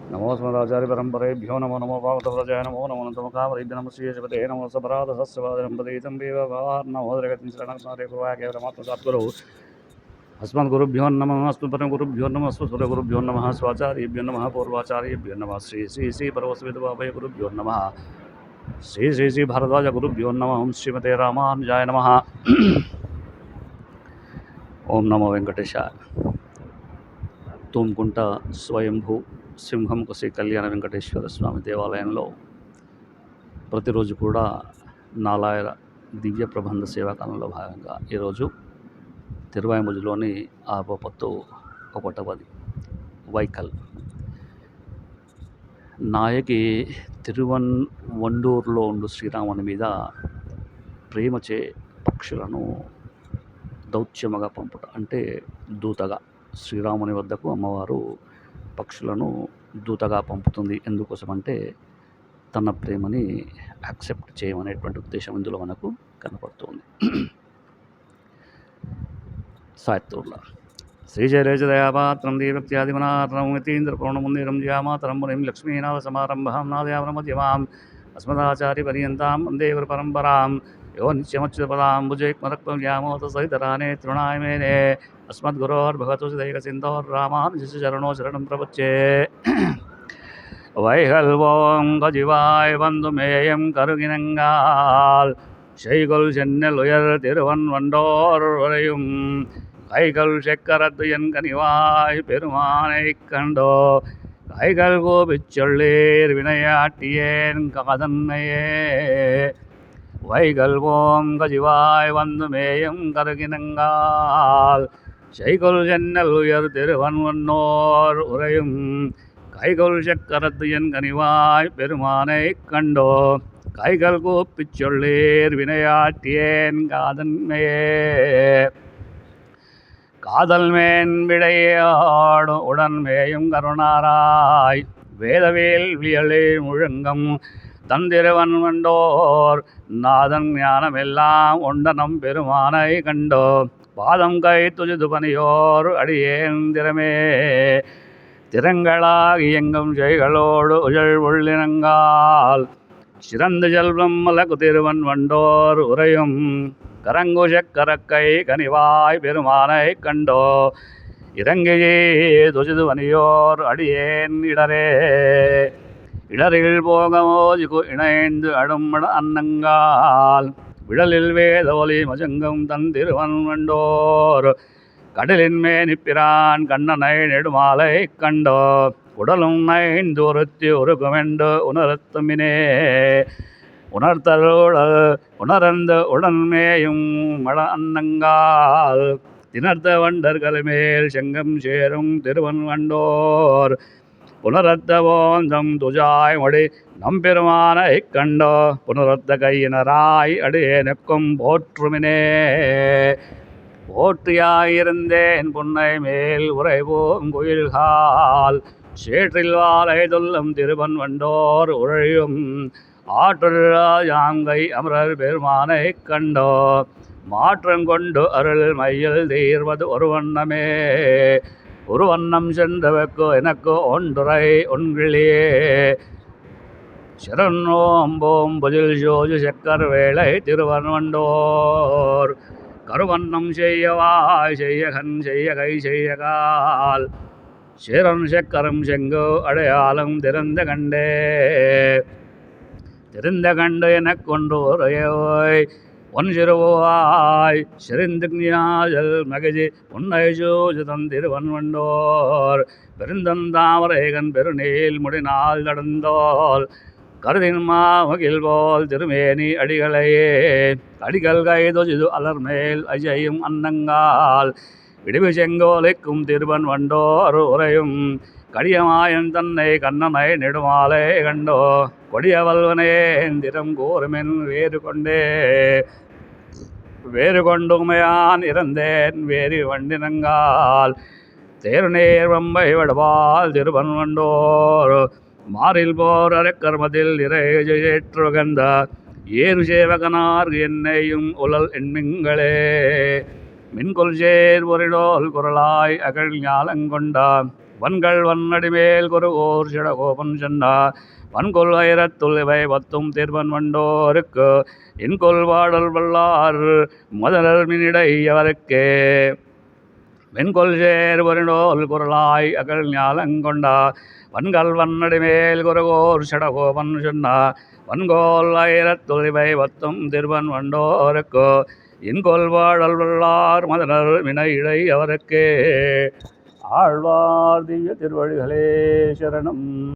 नमो स्मदाचार्यपरम्परेभ्यो नमो नमो भागवतव्रजाय नमो नमो नमकामरेभ्य नमः श्रीयशपते नमो सपराधसस्यवादरम्पदेतं नमो द्रगतिं शरणस्मारे कुर्वाय केवलमात्मसात्गुरौ अस्मद्गुरुभ्यो नमः अस्मत्परमगुरुभ्यो नमः अस्मत्सुरगुरुभ्यो नमः स्वाचार्येभ्यो नमः पूर्वाचार्येभ्यो नमः श्री श्री श्री परमस्विदुवाभय गुरुभ्यो नमः श्री श्री श्री भारद्वाज गुरुभ्यो नमः ओं श्रीमते रामानुजाय नमः ओं नमो वेंकटेशाय తూమ్కుంట స్వయంభూ సింహంకు శ్రీ కళ్యాణ వెంకటేశ్వర స్వామి దేవాలయంలో ప్రతిరోజు కూడా నాలాయర దివ్య ప్రబంధ సేవాకాలంలో భాగంగా ఈరోజు తిరువాయిముజులోని ఆపోపత్తు 1వ వైకల్ నాయకి తిరువన్వండూరులో ఉండు శ్రీరాముని మీద ప్రేమచే పక్షులను దౌత్యముగా పంపుట అంటే దూతగా శ్రీరాముని వద్దకు అమ్మవారు పక్షులను దూతగా పంపుతుంది. ఎందుకోసమంటే తన ప్రేమని యాక్సెప్ట్ చేయమనేటువంటి ఉద్దేశం ఇందులో మనకు కనపడుతుంది. సాయత్తూర్ల శ్రీజయరేజదయాపాత్రం దీవక్త్యాదిమనార్ణం యతీంద్ర పౌర్ణముందిరం జ్యామాతరం మునిం లక్ష్మీనాథ సమారంభాం నాదయావనమధ్యమాం అస్మదాచార్యపర్యంతాం వందే గురు పరంపరాం यो नित्यमच्युतपदाम्बुजैक्मरक्तव्यामोत सहितराने तृणाय मेने अस्मद्गुरोर्भगवतो दैकसिन्धोर्रामानुजस्य चरणो शरणं प्रपच्ये வைகல்வோம் கஜிவாய் வந்துமேயம் கருகினங்கால் செய்கொல் சென்னல் உயர் திருவன் வண்டோர் உரையும் கைகள் செக்கரத்து என் கனிவாய் பெருமானை கண்டோ கைகள் கோபிச் சொல்லீர் வினையாட்டியேன் காதன்மையே வைகல்வோம் கஜிவாய் வந்துமேயம் கருகினங்கால் செய்கொல் சென்னல் உயர் திருவன் வண்டோர் உரையும் கைகொள் சக்கரத்து என் கனிவாய் பெருமானை கண்டோ கைகள் கூப்பிச் சொல்லீர் வினையாட்டியேன் காதன்மையே காதல் மேன் விடையாடு உடன்மேயும் கருணாராய் வேதவேல் வியலே முழங்கம் தந்திருவன் வண்டோர் நாதன் ஞானமெல்லாம் உண்டனம் பெருமானை கண்டோ பாதம் கை துஜிது பணியோர் அடியேந்திரமே திறங்களாகி எங்கும் செய்களோடு உஜள் உள்ளினங்கால் சிறந்து செல்வம் மலகு திருவன் வண்டோர் உரையும் கரங்குஷக் கரக்கை கனிவாய் பெருமானை கண்டோ இறங்கியே துஜிது வனியோர் அடியேன் இடரே இடரில் போகமோதிகு இணைந்து அடுமட அன்னங்கால் விழலில் வேதோலி மஜங்கம் தன் திருவன் வண்டோர் கடலின் மேனிப்பிரான் கண்ணனை நெடுமாலை கண்டோ உடலும் நைந்து ஒருத்தி உருகுமெண்டு உணர்த்துமினே உணர்த்தருடல் உணர்ந்த உடன்மேயும் மட அன்னங்கால் திணர்த்த வண்டர்கள் மேல் செங்கம் சேரும் திருவன் வண்டோர் புனரத்த போந்தம் துஜாய் மொழி நம்பெருமானை கண்டோ புனரத்த கையினராய் அடியேனுக்கும் போற்றுமினே போற்றியாயிருந்தேன் புன்னை மேல் உறைவோங்குயில்கால் சேற்றில் வாழை தொல்லும் திருவன் வண்டோர் உழையும் ஆற்றுராஜாங்கை அமரர் பெருமானை கண்டோ மாற்றங்கொண்டு அருள் மையில் தீர்வது ஒரு வண்ணமே ஒரு வண்ணம் சென்றவர்க்கோ எனக்கோ ஒன்றுரை ஒன்றிலேயே சரணோம்போம் புஜில் ஜோஜு செக்கர் வேளை திருவன் வண்டோர் கருவண்ணம் செய்யவாய் செய்யகன் செய்ய கை செய்ய கால் சேரன் செக்கரம் செங்கோ அடையாளம் திறந்த கண்டு எனக்கொன்று ஒரையோய் ஒன் சிறுவாய் செறிந்துஞாஜல் மகிழ்ச்சி உன்னை ஜோஜு தந்திருவன் வண்டோர் பெருந்தந்தாமரேகன் பெருநீல் முடிநாள் நடந்தோல் கருதின் மாமகில் போல் திருமேனி அடிகளையே அடிகள் கைதொஜிது அலர்மேல் அஜயும் அன்னங்கால் விடுவி செங்கோலைக்கும் திருவன் வண்டோர் உரையும் கடியமாயன் தன்னை கண்ணனை நெடுமாலை கண்டோ கொடியவல்வனே திறம் கூறுமென் வேறு கொண்டுமையான் இறந்தேன் வேறு வண்டினங்கால் தேருநேர் வம்பை வடபால் திருவன் வண்டோர் மாறில் போர் அரைக்கர்மத்தில் இறைஜேற்றுகந்த ஏறு சேவகனார் என்னையும் உலல் எண்மிங்களே மின்கொள் சேர் ஒரிடோல் குரலாய் அகழ் ஞாலங்கொண்ட வன்கள் வன்னடிமேல் குருகோர் சிடகோபன் சென்னா வன்கொல் வைரத்துள் இவை பத்தும் திருவன் வண்டோருக்கு இன்கொல் வாடல் வல்லார் மதனர் மினிடை அவருக்கே வெண்கொல் சேர் வருணோல் குரலாய் அகல் ஞாலங்கொண்டா வன்கள் வன்னடிமேல் குருகோர் சிடகோபன் சொன்னா வன்கோல் வைரத்துள் இவை பத்தும் திருவன் வண்டோருக்கு இன்கொல் வாடல் வல்லார் மதனர் வினையிடை அவருக்கே. ஆழ்வார் திவ்ய திருவடிகளே சரணம்.